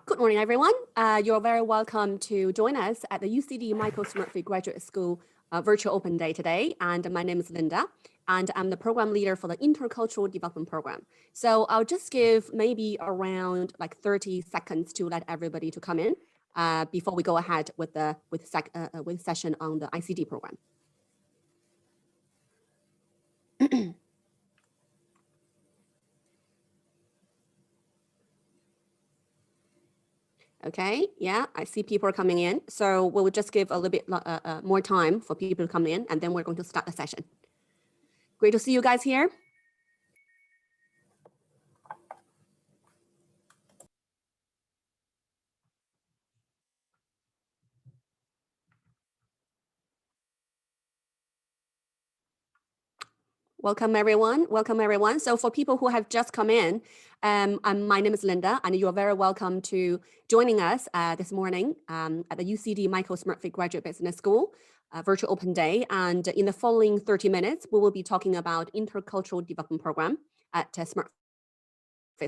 Good morning, everyone. You're very welcome to join us at the UCD Smurfit Graduate School Virtual Open Day today. And my name is Linda, and I'm the program leader for the Intercultural Development Program. So I'll just give maybe around like 30 seconds to let everybody to come in before we go ahead with the session on the ICD program. Okay, yeah, I see people are coming in. So we'll just give a little bit more time for people to come in, and then we're going to start the session. Great to see you guys here. Welcome, everyone. Welcome, everyone. So for people who have just come in, my name is Linda, and you are very welcome to joining us this morning at the UCD Smurfit Graduate Business School Virtual Open Day. And in the following 30 minutes, we will be talking about Intercultural Development Program at Smurfit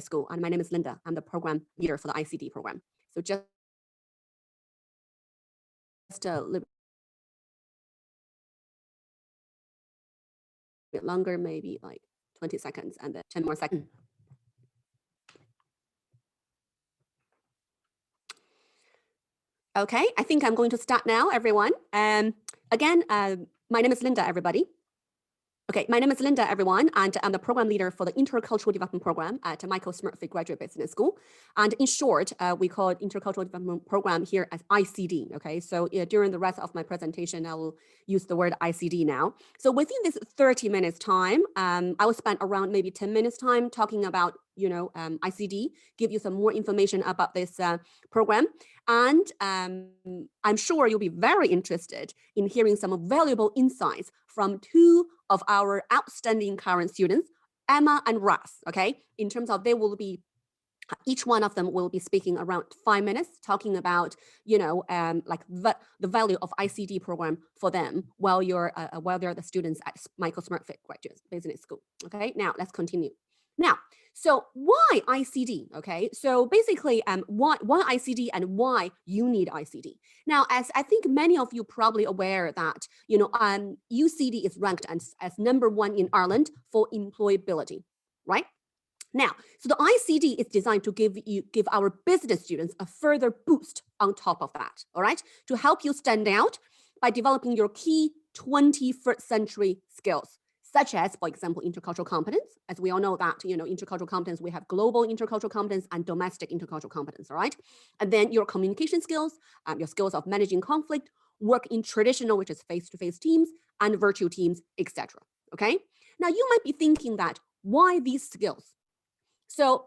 School. And my name is Linda. I'm the program leader for the ICD program. So just a little bit longer, maybe like 20 seconds and then 10 more seconds. Okay, I think I'm going to start now, everyone. Again, my name is Linda, everybody. Okay, my name is Linda, everyone, and I'm the program leader for the Intercultural Development Program at Smurfit Graduate Business School. And in short, we call it Intercultural Development Program here as ICD, okay? So during the rest of my presentation, I will use the word ICD now. So within this 30 minutes time, I will spend around maybe 10 minutes time talking about, ICD, give you some more information about this program. And I'm sure you'll be very interested in hearing some valuable insights from two of our outstanding current students, Emma and Russ, okay? In terms of each one of them will be speaking around 5 minutes, talking about, like the value of ICD program for them while they're the students at Smurfit Graduate Business School, okay? Now, let's continue. Now, so why ICD, okay? So basically, why ICD and why you need ICD? Now, as I think many of you probably aware that, UCD is ranked as #1 in Ireland for employability, right? Now, so the ICD is designed to give our business students a further boost on top of that, all right? To help you stand out by developing your key 21st century skills, such as, for example, intercultural competence. As we all know that, intercultural competence, we have global intercultural competence and domestic intercultural competence, all right? And then your communication skills, your skills of managing conflict, work in traditional, which is face-to-face teams, and virtual teams, etc. Okay? Now, you might be thinking that, why these skills? So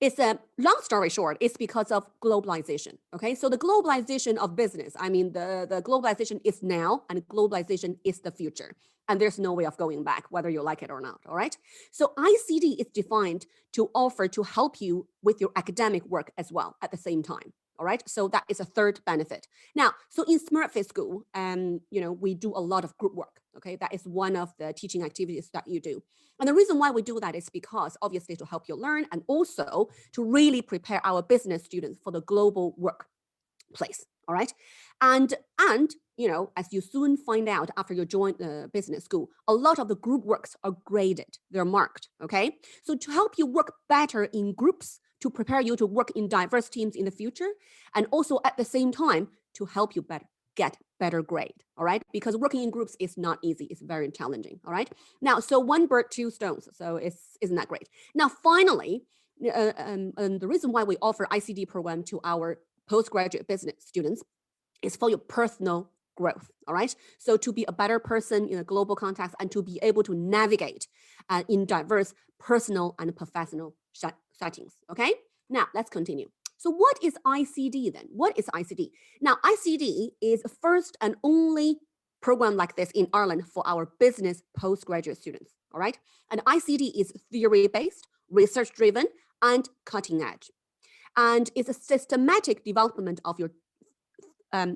it's a long story short, it's because of globalization, okay? So the globalization of business, I mean, the globalization is now and globalization is the future. And there's no way of going back, whether you like it or not, all right? So ICD is defined to offer to help you with your academic work as well at the same time, all right? So that is a third benefit. Now, so in Smurfit School, we do a lot of group work, okay? That is one of the teaching activities that you do. And the reason why we do that is because obviously to help you learn and also to really prepare our business students for the global workplace, all right? And as you soon find out after you join the business school, a lot of the group works are graded, they're marked, okay? So to help you work better in groups, to prepare you to work in diverse teams in the future, and also at the same time, to help you get better grade, all right? Because working in groups is not easy, it's very challenging, all right? Now, so one bird, two stones, so isn't that great? Now, finally, the reason why we offer ICD program to our postgraduate business students is for your personal growth, all right? So to be a better person in a global context and to be able to navigate in diverse personal and professional settings, okay? Now, let's continue. So what is ICD then? What is ICD? Now, ICD is the first and only program like this in Ireland for our business postgraduate students, all right? And ICD is theory-based, research-driven, and cutting edge. And it's a systematic development of your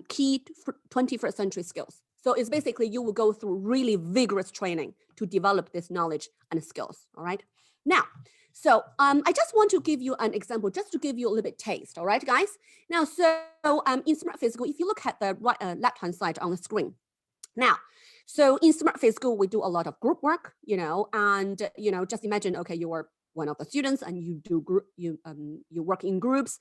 key 21st century skills. So it's basically you will go through really vigorous training to develop this knowledge and skills, all right? Now, so I just want to give you an example, just to give you a little bit taste, all right, guys? Now, so in Smurfit School, if you look at the left-hand side on the screen, now, so in Smurfit School, we do a lot of group work, and, just imagine, okay, you are one of the students and you do you work in groups.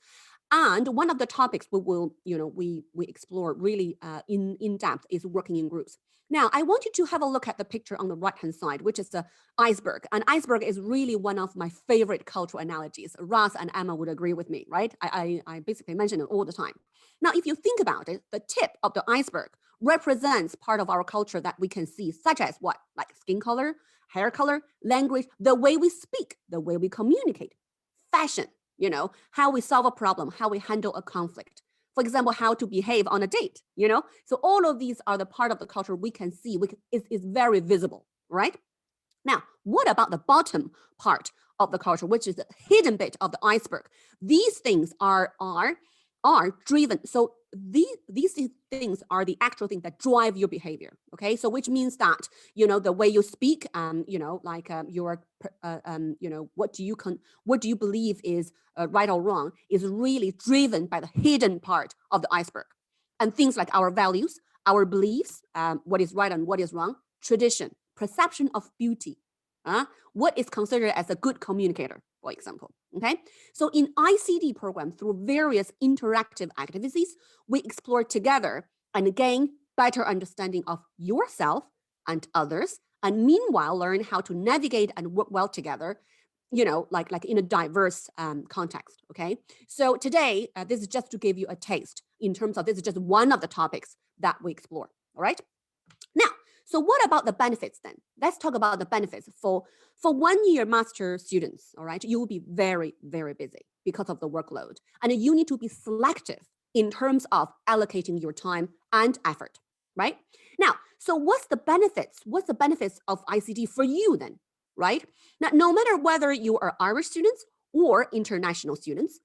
And one of the topics we will, we explore really in depth is working in groups. Now, I want you to have a look at the picture on the right-hand side, which is the iceberg. An iceberg is really one of my favorite cultural analogies. Ross and Emma would agree with me, right? I basically mention it all the time. Now, if you think about it, the tip of the iceberg represents part of our culture that we can see, such as what? Like skin color, hair color, language, the way we speak, the way we communicate, fashion, how we solve a problem, how we handle a conflict. For example, how to behave on a date, So all of these are the part of the culture we can see, is very visible, right? Now, what about the bottom part of the culture, which is the hidden bit of the iceberg? These things are driven. So these things are the actual things that drive your behavior. Okay, so which means that the way you speak, your what do you believe is right or wrong is really driven by the hidden part of the iceberg, and things like our values, our beliefs, what is right and what is wrong, tradition, perception of beauty, what is considered as a good communicator, for example. Okay, so in ICD program, through various interactive activities, we explore together and gain better understanding of yourself and others, and meanwhile learn how to navigate and work well together, like in a diverse context. Okay, so today this is just to give you a taste in terms of, this is just one of the topics that we explore. All right, now, so what about the benefits then? Let's talk about the benefits for 1-year master students. All right, you will be very, very busy because of the workload, and you need to be selective in terms of allocating your time and effort, right? Now, so what's the benefits? What's the benefits of ICD for you then, right? Now, no matter whether you are Irish students or international students,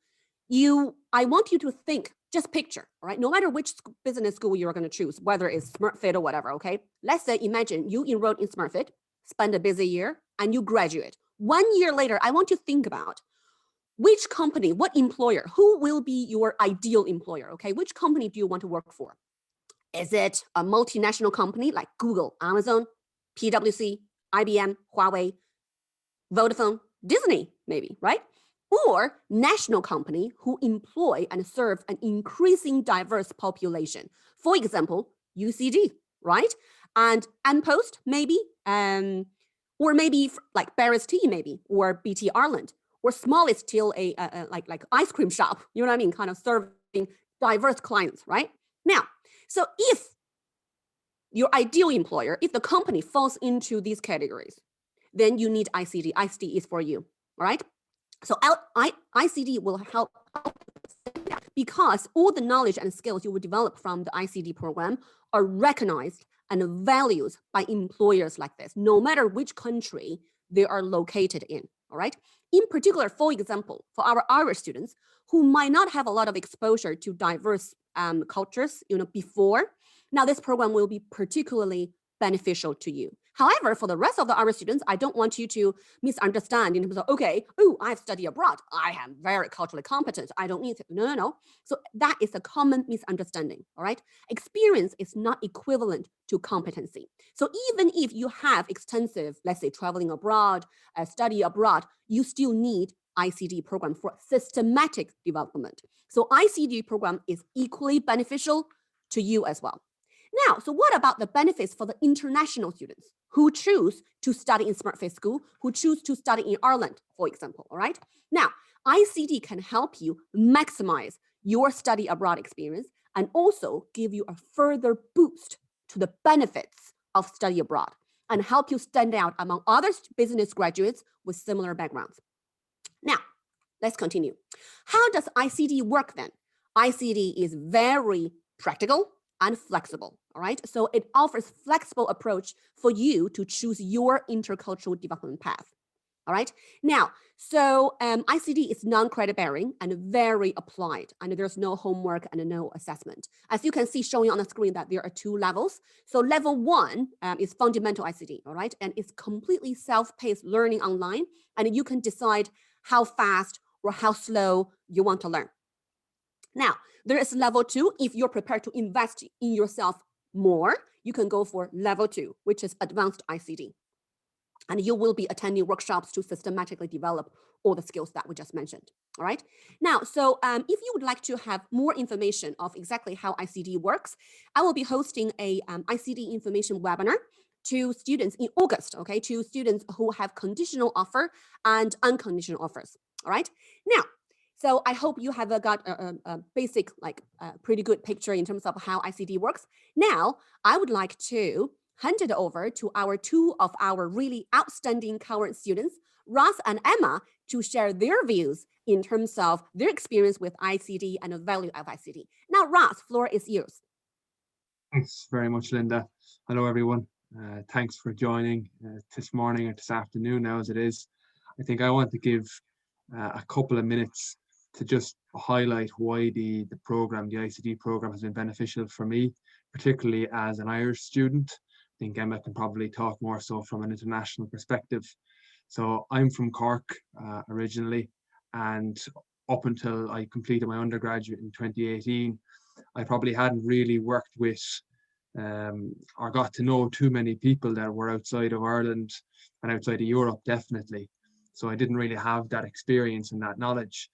I want you to think, just picture, all right? No matter which business school you're going to choose, whether it's Smurfit or whatever, okay? Let's say, imagine you enrolled in Smurfit, spend a busy year, and you graduate. 1 year later, I want you to think about which company, what employer, who will be your ideal employer, okay? Which company do you want to work for? Is it a multinational company like Google, Amazon, PwC, IBM, Huawei, Vodafone, Disney, maybe, right? Or national company who employ and serve an increasing diverse population. For example, UCD, right? And Post, maybe, or maybe like Barry's Tea, maybe, or BT Ireland, or smallest still like ice cream shop, you know what I mean? Kind of serving diverse clients, right? Now, so if your ideal employer, if the company falls into these categories, then you need ICD. ICD is for you, all right? So ICD will help because all the knowledge and skills you will develop from the ICD program are recognized and valued by employers like this, no matter which country they are located in, all right? In particular, for example, for our Irish students who might not have a lot of exposure to diverse cultures, before, now this program will be particularly beneficial to you. However, for the rest of the Irish students, I don't want you to misunderstand in terms of, okay, I've studied abroad, I am very culturally competent, I don't need to. No. So that is a common misunderstanding, all right? Experience is not equivalent to competency. So even if you have extensive, let's say, traveling abroad, study abroad, you still need ICD program for systematic development. So ICD program is equally beneficial to you as well. Now, so what about the benefits for the international students who choose to study in Smurfit School, who choose to study in Ireland, for example, all right? Now, ICD can help you maximize your study abroad experience and also give you a further boost to the benefits of study abroad and help you stand out among other business graduates with similar backgrounds. Now, let's continue. How does ICD work then? ICD is very practical and flexible, all right? So it offers flexible approach for you to choose your intercultural development path. All right. Now, so ICD is non-credit bearing and very applied, and there's no homework and no assessment. As you can see showing on the screen that there are 2 levels. So level 1 is fundamental ICD, all right? And it's completely self-paced learning online, and you can decide how fast or how slow you want to learn. Now, there is level 2. If you're prepared to invest in yourself more, you can go for level 2, which is advanced ICD. And you will be attending workshops to systematically develop all the skills that we just mentioned. All right. Now, so if you would like to have more information of exactly how ICD works, I will be hosting a ICD information webinar to students in August, okay, to students who have conditional offer and unconditional offers. All right. Now, so I hope you have got a basic, like pretty good picture in terms of how ICD works. Now, I would like to hand it over to 2 of our really outstanding current students, Ross and Emma, to share their views in terms of their experience with ICD and the value of ICD. Now, Ross, floor is yours. Thanks very much, Linda. Hello, everyone. Thanks for joining this morning or this afternoon now as it is. I think I want to give a couple of minutes to just highlight why the program, the ICD program, has been beneficial for me, particularly as an Irish student. I think Emma can probably talk more so from an international perspective. So I'm from Cork originally, and up until I completed my undergraduate in 2018, I probably hadn't really worked with or got to know too many people that were outside of Ireland and outside of Europe, definitely. So I didn't really have that experience and that knowledge.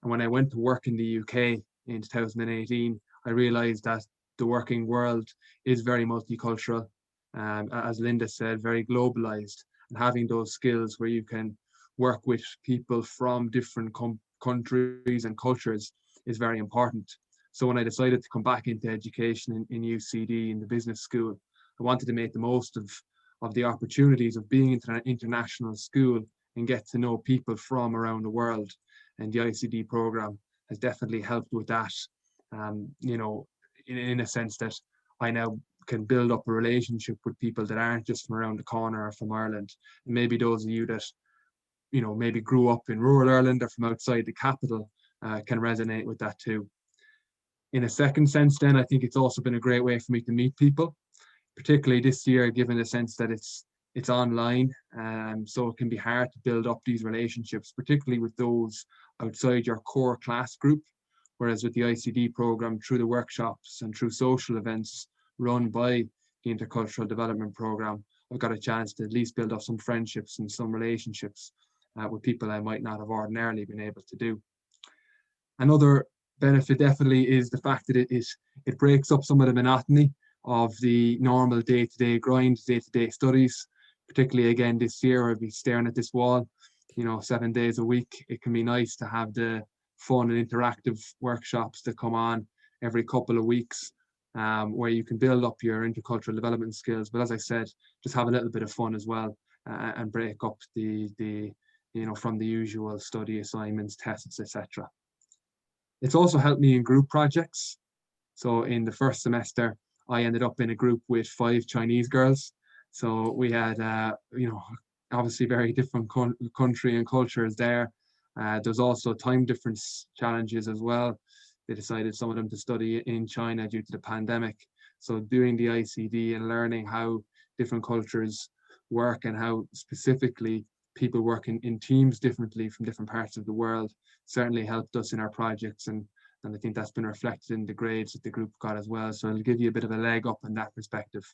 And when I went to work in the UK in 2018, I realized that the working world is very multicultural. As Linda said, very globalized, and having those skills where you can work with people from different countries and cultures is very important. So when I decided to come back into education in UCD, in the business school, I wanted to make the most of the opportunities of being in an international school and get to know people from around the world. And the ICD program has definitely helped with that, you know, in a sense that I now can build up a relationship with people that aren't just from around the corner or from Ireland. And maybe those of you that, you know, maybe grew up in rural Ireland or from outside the capital can resonate with that too. In a second sense, then, I think it's also been a great way for me to meet people, particularly this year, given the sense that it's online. So it can be hard to build up these relationships, particularly with those outside your core class group. Whereas with the ICD program, through the workshops and through social events run by the Intercultural Development program, I've got a chance to at least build up some friendships and some relationships with people I might not have ordinarily been able to do. Another benefit definitely is the fact that it breaks up some of the monotony of the normal day-to-day grind, day-to-day studies. Particularly again this year, I'll be staring at this wall, you know, 7 days a week. It can be nice to have the fun and interactive workshops that come on every couple of weeks, where you can build up your intercultural development skills. But as I said, just have a little bit of fun as well, and break up the you know, from the usual study assignments, tests, etc. It's also helped me in group projects. So in the first semester, I ended up in a group with 5 Chinese girls. So we had, you know, obviously very different country and cultures there. There's also time difference challenges as well. They decided, some of them, to study in China due to the pandemic. So doing the ICD and learning how different cultures work and how specifically people work in teams differently from different parts of the world certainly helped us in our projects. And I think that's been reflected in the grades that the group got as well. So it'll give you a bit of a leg up in that perspective.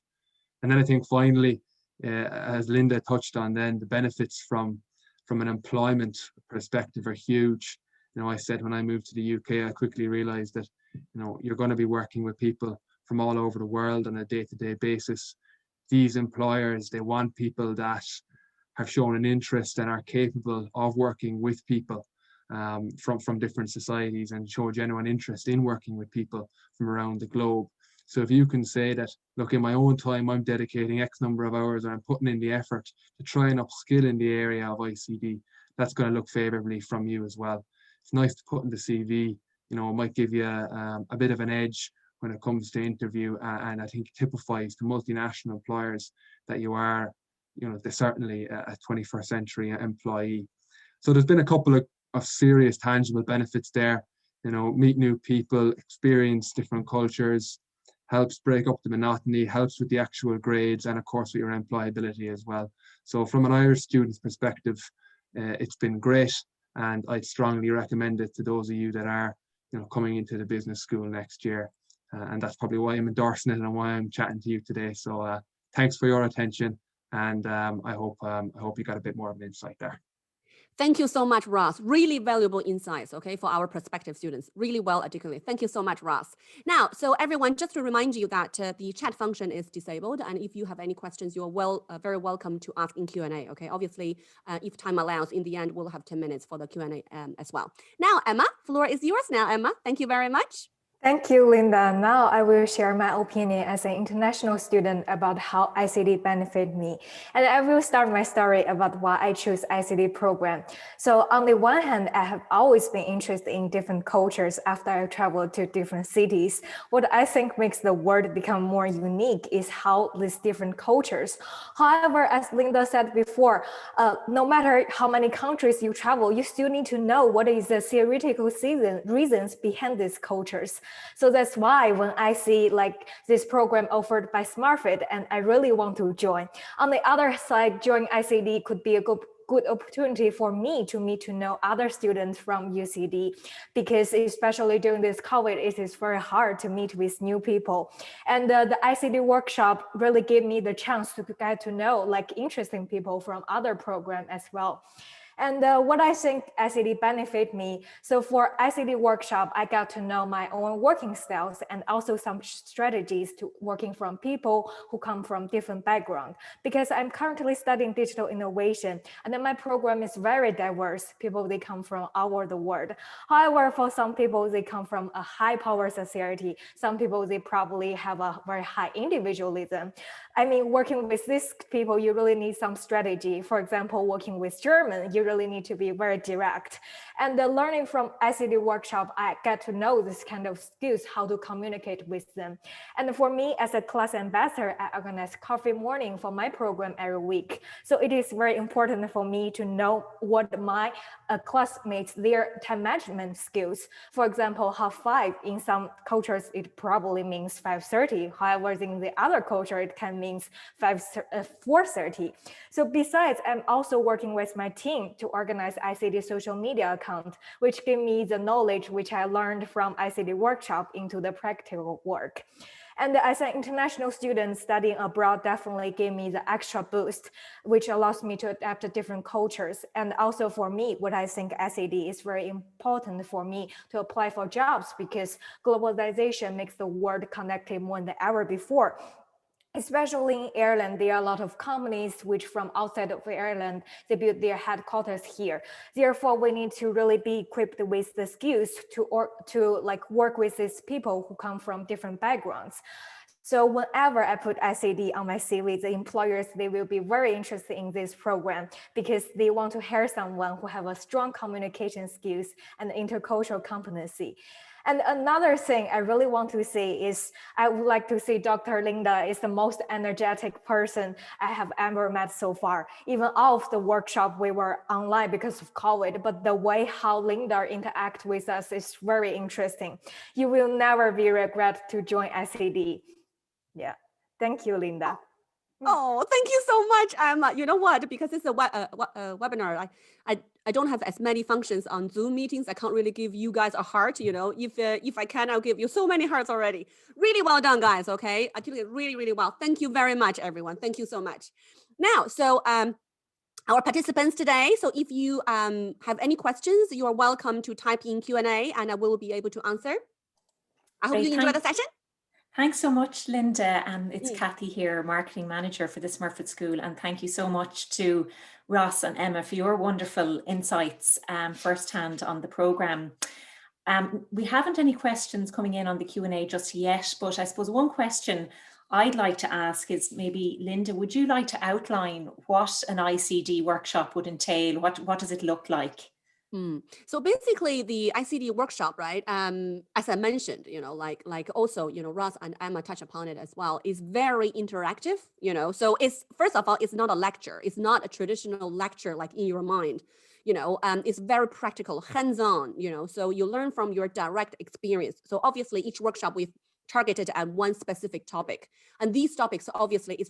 And then I think finally, as Linda touched on, then the benefits from an employment perspective are huge. You know, I said when I moved to the UK, I quickly realized that, you know, you're going to be working with people from all over the world on a day-to-day basis. These employers, they want people that have shown an interest and are capable of working with people from different societies, and show genuine interest in working with people from around the globe. So if you can say that, look, in my own time, I'm dedicating X number of hours, and I'm putting in the effort to try and upskill in the area of ICD, that's going to look favorably from you as well. It's nice to put in the CV, you know, it might give you a bit of an edge when it comes to interview, and I think typifies to multinational employers that you are they're certainly a 21st century employee. So there's been a couple of serious tangible benefits there. Meet new people, experience different cultures, helps break up the monotony, helps with the actual grades, and of course with your employability as well. So from an Irish student's perspective, it's been great, and I'd strongly recommend it to those of you that are coming into the business school next year. And that's probably why I'm endorsing it and why I'm chatting to you today. So thanks for your attention, and I hope you got a bit more of an insight there. Thank you so much, Ross. Really valuable insights, okay, for our prospective students. Really well articulated. Thank you so much, Ross. Now, so everyone, just to remind you that the chat function is disabled, and if you have any questions, you are very welcome to ask in Q&A, okay? Obviously, if time allows, in the end, we'll have 10 minutes for the Q&A as well. Now, Emma, floor is yours now, Emma. Thank you very much. Thank you, Linda. Now I will share my opinion as an international student about how ICT benefit me. And I will start my story about why I chose ICT program. So on the one hand, I have always been interested in different cultures after I traveled to different cities. What I think makes the world become more unique is how these different cultures. However, as Linda said before, no matter how many countries you travel, you still need to know what is the theoretical reasons behind these cultures. So that's why when I see like this program offered by Smurfit, and I really want to join. On the other side, joining ICD could be a good opportunity for me to know other students from UCD, because especially during this COVID, it is very hard to meet with new people. And the ICD workshop really gave me the chance to get to know like interesting people from other programs as well. And what I think ICD benefit me. So for ICD workshop, I got to know my own working styles and also some strategies to working from people who come from different backgrounds. Because I'm currently studying digital innovation, and then my program is very diverse. People, they come from all over the world. However, for some people, they come from a high power society. Some people, they probably have a very high individualism. I mean, working with these people, you really need some strategy. For example, working with German, you really need to be very direct. And the learning from ICD workshop, I get to know this kind of skills, how to communicate with them. And for me, as a class ambassador, I organize coffee morning for my program every week. So it is very important for me to know what my classmates, their time management skills. For example, 5:30 in some cultures, it probably means 5:30. However, in the other culture, it can mean 4:30. So besides, I'm also working with my team to organize ICD social media account, which give me the knowledge which I learned from ICD workshop into the practical work. And as an international student, studying abroad definitely gave me the extra boost, which allows me to adapt to different cultures. And also for me, what I think ICD is very important for me to apply for jobs, because globalization makes the world connected more than ever before. Especially in Ireland, there are a lot of companies which from outside of Ireland, they build their headquarters here. Therefore, we need to really be equipped with the skills to like work with these people who come from different backgrounds. So whenever I put ICD on my CV, the employers, they will be very interested in this program because they want to hire someone who have a strong communication skills and intercultural competency. And another thing I really want to say is I would like to say Dr. Linda is the most energetic person I have ever met so far. Even off the workshop, we were online because of COVID, but the way how Linda interact with us is very interesting. You will never be regret to join ICD. Yeah, thank you, Linda. Oh, thank you so much, Emma. You know what? Because it's a webinar, I don't have as many functions on Zoom meetings. I can't really give you guys a heart. You know, if I can, I'll give you so many hearts already. Really well done, guys. Okay, I did it really, really well. Thank you very much, everyone. Thank you so much. Now, so our participants today. So if you have any questions, you are welcome to type in Q&A, and I will be able to answer. I hope you enjoy the session. Thanks so much, Linda. It's Kathy here, Marketing Manager for the Smurfit School. And thank you so much to Ross and Emma for your wonderful insights firsthand on the programme. We haven't any questions coming in on the Q&A just yet, but I suppose one question I'd like to ask is maybe, Linda, would you like to outline what an ICD workshop would entail? What does it look like? So basically the ICD workshop, right? As I mentioned, like also, Ross and Emma touch upon it as well, is very interactive, so it's, first of all, it's not a lecture. It's not a traditional lecture like in your mind, it's very practical, hands-on, so you learn from your direct experience. So obviously each workshop we've targeted at one specific topic. And these topics obviously is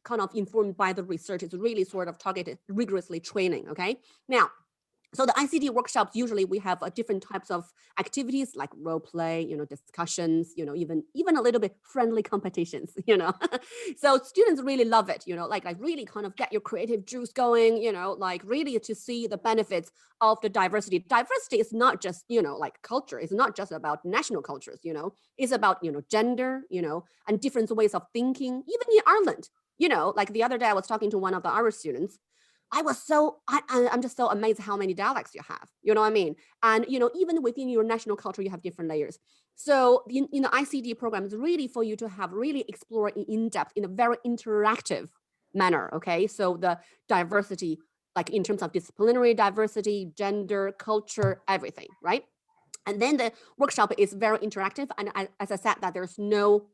kind of informed by the research. It's really sort of targeted rigorously training, okay? Now, so the ICD workshops, usually we have different types of activities like role play, discussions, even a little bit friendly competitions, So students really love it, like really kind of get your creative juice going, like really to see the benefits of the diversity. Diversity is not just, like culture. It's not just about national cultures, it's about, gender, and different ways of thinking, even in Ireland, like the other day I was talking to one of the Irish students. I'm just so amazed how many dialects you have, you know what I mean? And, even within your national culture, you have different layers. So in the ICD program, it's really for you to have really explore in depth in a very interactive manner, okay? So the diversity, like in terms of disciplinary diversity, gender, culture, everything, right? And then the workshop is very interactive. And as I said, that there's no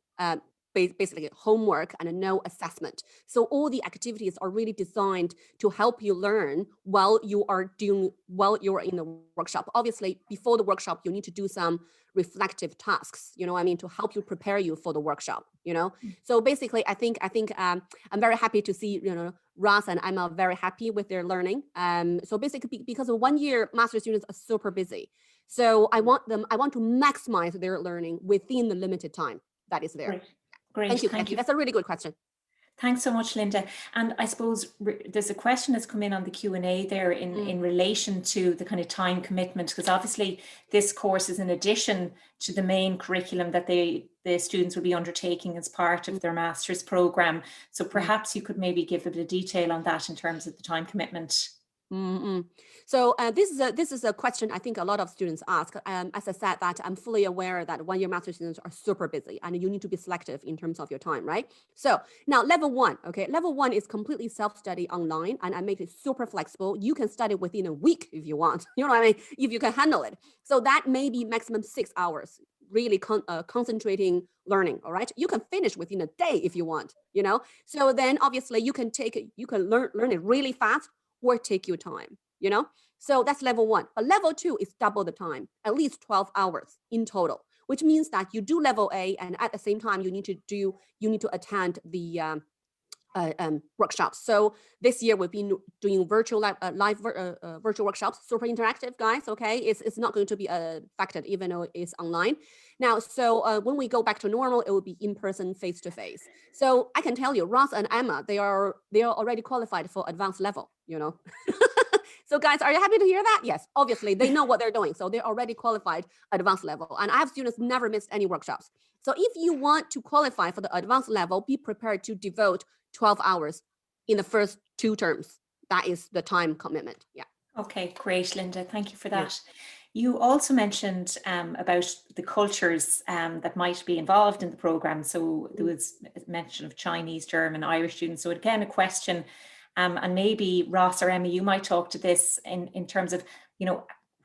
basically homework and no assessment. So all the activities are really designed to help you learn while you are in the workshop. Obviously, before the workshop, you need to do some reflective tasks, to help you prepare you for the workshop, So basically, I think I'm very happy to see, Ross and Emma very happy with their learning. So basically, because 1 year master students are super busy. So I want to maximize their learning within the limited time that is there. Great. Thank you, Kathy. That's a really good question. Thanks so much, Linda. And I suppose there's a question that's come in on the Q&A there in relation to the kind of time commitment, because obviously this course is in addition to the main curriculum that the students will be undertaking as part of their master's program. So perhaps you could maybe give a bit of detail on that in terms of the time commitment. So this is a question I think a lot of students ask. As I said, that I'm fully aware that 1 year master students are super busy and you need to be selective in terms of your time, right? So now level 1, okay, level 1 is completely self-study online, and I make it super flexible. You can study within a week if you want, you know what I mean, if you can handle it. So that may be maximum 6 hours, really concentrating learning, all right? You can finish within a day if you want, So then obviously you can learn it really fast, or take your time, So that's level 1. But level 2 is double the time, at least 12 hours in total, which means that you do level A, and at the same time you need to attend the workshops. So this year we've been doing virtual virtual workshops, super interactive, guys. Okay, it's not going to be affected even though it's online now. So when we go back to normal, it will be in person, face to face. So I can tell you, Ross and Emma, they are already qualified for advanced level. So guys, are you happy to hear that? Yes, obviously they know what they're doing, so they're already qualified advanced level. And I have students never missed any workshops. So if you want to qualify for the advanced level, be prepared to devote 12 hours in the first 2 terms. That is the time commitment. Yeah. Okay, great, Linda. Thank you for that. Yeah. You also mentioned about the cultures that might be involved in the program. So there was mention of Chinese, German, Irish students. So again, a question, and maybe Ross or Emma, you might talk to this in terms of,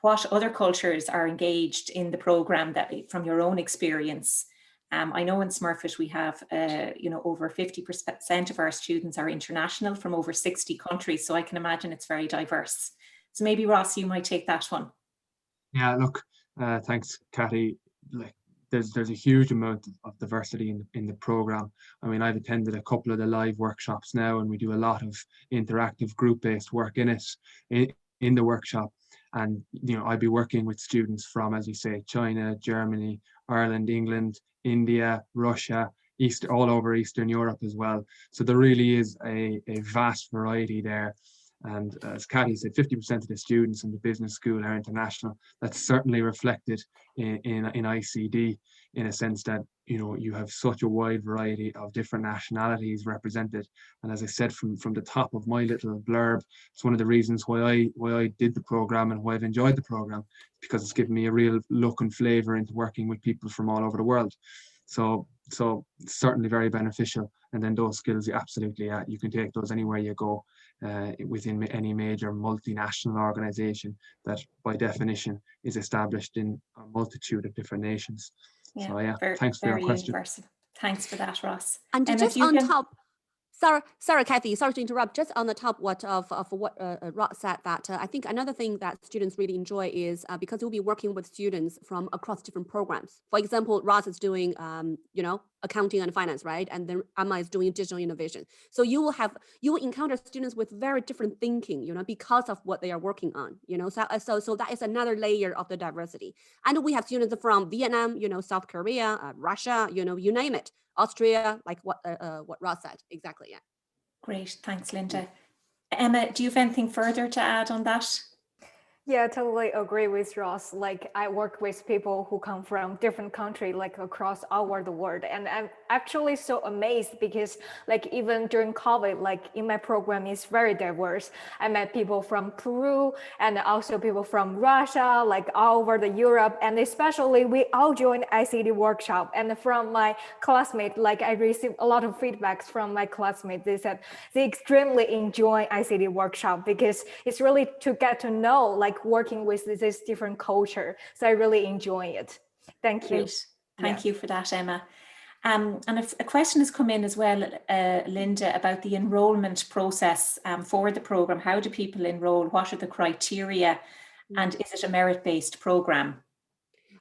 what other cultures are engaged in the program that from your own experience. I know in Smurfit we have, over 50% of our students are international from over 60 countries. So I can imagine it's very diverse. So maybe Ross, you might take that one. Yeah, look, thanks, Kathy. Like, there's a huge amount of diversity in the program. I mean, I've attended a couple of the live workshops now, and we do a lot of interactive group-based work in it, in the workshop. And, I'd be working with students from, as you say, China, Germany, Ireland, England, India, Russia, all over Eastern Europe as well. So there really is a vast variety there. And as Kathy said, 50% of the students in the business school are international. That's certainly reflected in ICD, in a sense that, you have such a wide variety of different nationalities represented. And as I said, from the top of my little blurb, it's one of the reasons why I did the program and why I've enjoyed the program, because it's given me a real look and flavor into working with people from all over the world. So it's certainly very beneficial. And then those skills, absolutely, you can take those anywhere you go. within any major multinational organization that by definition is established in a multitude of different nations. Yeah, So yeah, very, thanks for your very question. universal. Thanks for that, Ross. And just on top, sorry, Kathy, sorry to interrupt. Just on the top what Ross said, that I think another thing that students really enjoy is because you'll be working with students from across different programs. For example, Ross is doing, accounting and finance, right? And then Emma is doing digital innovation. So you will encounter students with very different thinking, because of what they are working on, So that is another layer of the diversity. And we have students from Vietnam, South Korea, Russia, you name it. Austria, like what Ross said, exactly, yeah. Great, thanks, Linda. Emma, do you have anything further to add on that? Yeah, I totally agree with Ross. Like, I work with people who come from different countries, like across all over the world. And I'm actually so amazed because like even during COVID, like in my program is very diverse. I met people from Peru and also people from Russia, like all over the Europe. And especially we all joined ICT workshop. And from my classmates, like I received a lot of feedbacks from my classmates. They said they extremely enjoy ICT workshop because it's really to get to know like working with this different culture. So I really enjoy it. Thank you. Great. Thank you for that, Emma. And a question has come in as well, Linda, about the enrolment process for the programme. How do people enrol? What are the criteria? And is it a merit-based programme?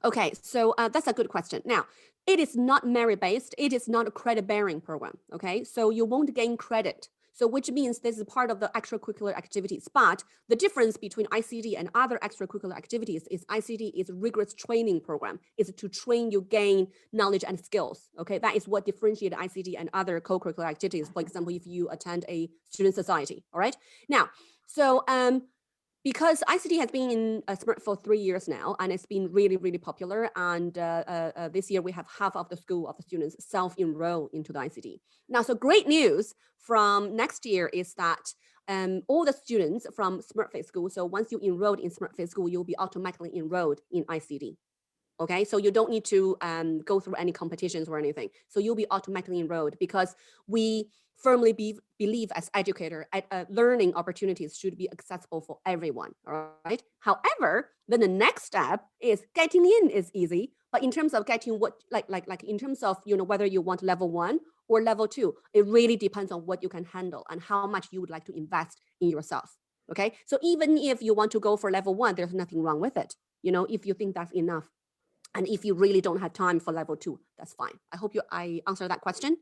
Okay, so that's a good question. Now, it is not merit-based. It is not a credit-bearing program, okay? So you won't gain credit. So which means this is part of the extracurricular activities. But the difference between ICT and other extracurricular activities is ICT is a rigorous training program. It's to train you gain knowledge and skills. Okay, that is what differentiates ICT and other co-curricular activities. For example, if you attend a student society, all right? Now, so because ICT has been in Smurfit for 3 years now, and it's been really, really popular. And this year we have half of the school of the students self-enroll into the ICT. Now, so great news from next year is that all the students from Smurfit School, so once you enrolled in Smurfit School, you'll be automatically enrolled in ICT. Okay, so you don't need to go through any competitions or anything. So you'll be automatically enrolled because we firmly believe as educator, learning opportunities should be accessible for everyone, all right? However, then the next step is getting in is easy, but in terms of getting what, like in terms of, whether you want level 1 or level 2, it really depends on what you can handle and how much you would like to invest in yourself, okay? So even if you want to go for level 1, there's nothing wrong with it, if you think that's enough. And if you really don't have time for level 2, that's fine. I hope I answered that question.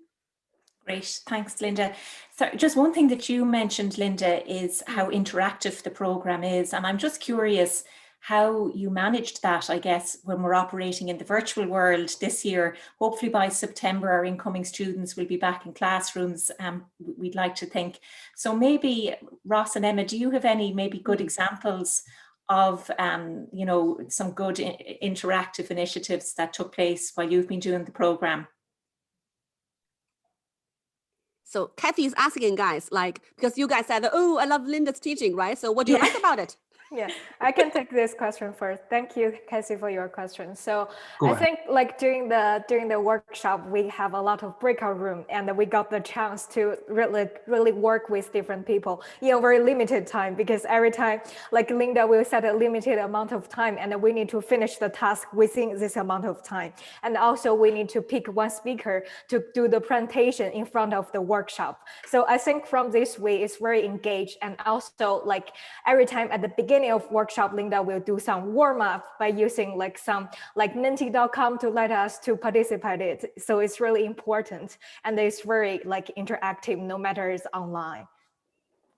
Great, thanks, Linda. So just one thing that you mentioned, Linda, is how interactive the programme is. And I'm just curious how you managed that, I guess, when we're operating in the virtual world this year. Hopefully by September, our incoming students will be back in classrooms, we'd like to think. So maybe, Ross and Emma, do you have any maybe good examples of, some good interactive initiatives that took place while you've been doing the programme? So Kathy is asking, guys, because you guys said, oh, I love Linda's teaching, right? So what do you like about it? Yeah, I can take this question first. Thank you, Cassie, for your question. So Go I ahead. think like during the workshop, we have a lot of breakout room, and we got the chance to really work with different people, very limited time, because every time, like Linda will set a limited amount of time, and we need to finish the task within this amount of time. And also we need to pick one speaker to do the presentation in front of the workshop. So I think from this way, it's very engaged. And also like every time at the beginning of workshop, Linda will do some warm up by using some Menti.com to let us to participate it. So it's really important, and it's very interactive, no matter it's online.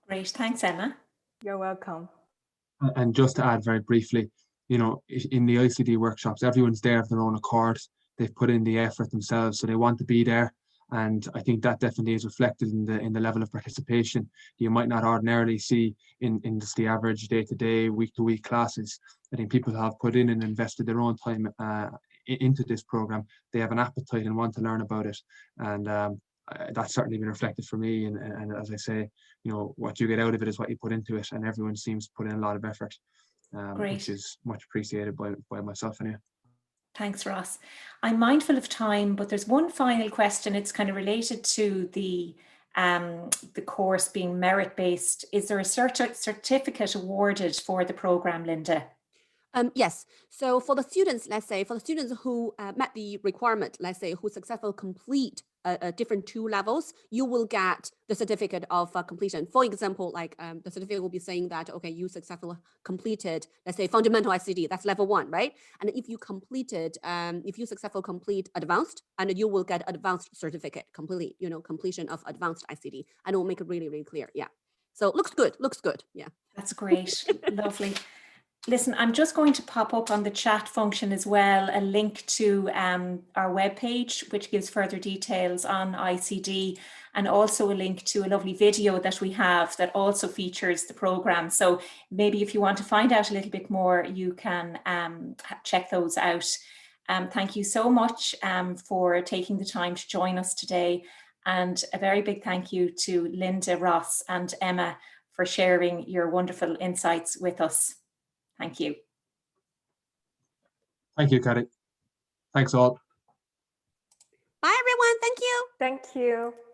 Great, thanks, Emma. You're welcome. And just to add very briefly, in the ICD workshops, everyone's there of their own accord. They've put in the effort themselves, so they want to be there. And I think that definitely is reflected in the level of participation you might not ordinarily see in just the average day-to-day, week-to-week classes. I think people have put in and invested their own time into this program. They have an appetite and want to learn about it. And that's certainly been reflected for me. And as I say, what you get out of it is what you put into it. And everyone seems to put in a lot of effort, which is much appreciated by myself anyway. Thanks, Ross. I'm mindful of time, but there's one final question. It's kind of related to the the course being merit-based. Is there a certificate awarded for the program, Linda? Yes. So for the students, let's say, for the students who met the requirement, let's say, who successfully complete different 2 levels, you will get the certificate of completion. For example, like the certificate will be saying that, okay, you successfully completed, let's say, fundamental ICD, that's level 1, right? And if you completed, if you successfully complete advanced, and you will get advanced certificate, completely, you know, completion of advanced ICD, and it will make it really, really clear. Yeah. So looks good, yeah. That's great, lovely. Listen, I'm just going to pop up on the chat function as well a link to our webpage, which gives further details on ICD, and also a link to a lovely video that we have that also features the program. So maybe if you want to find out a little bit more, you can check those out. Thank you so much for taking the time to join us today. And a very big thank you to Linda, Ross and Emma for sharing your wonderful insights with us. Thank you. Thank you, Kathy. Thanks all. Bye, everyone. Thank you. Thank you.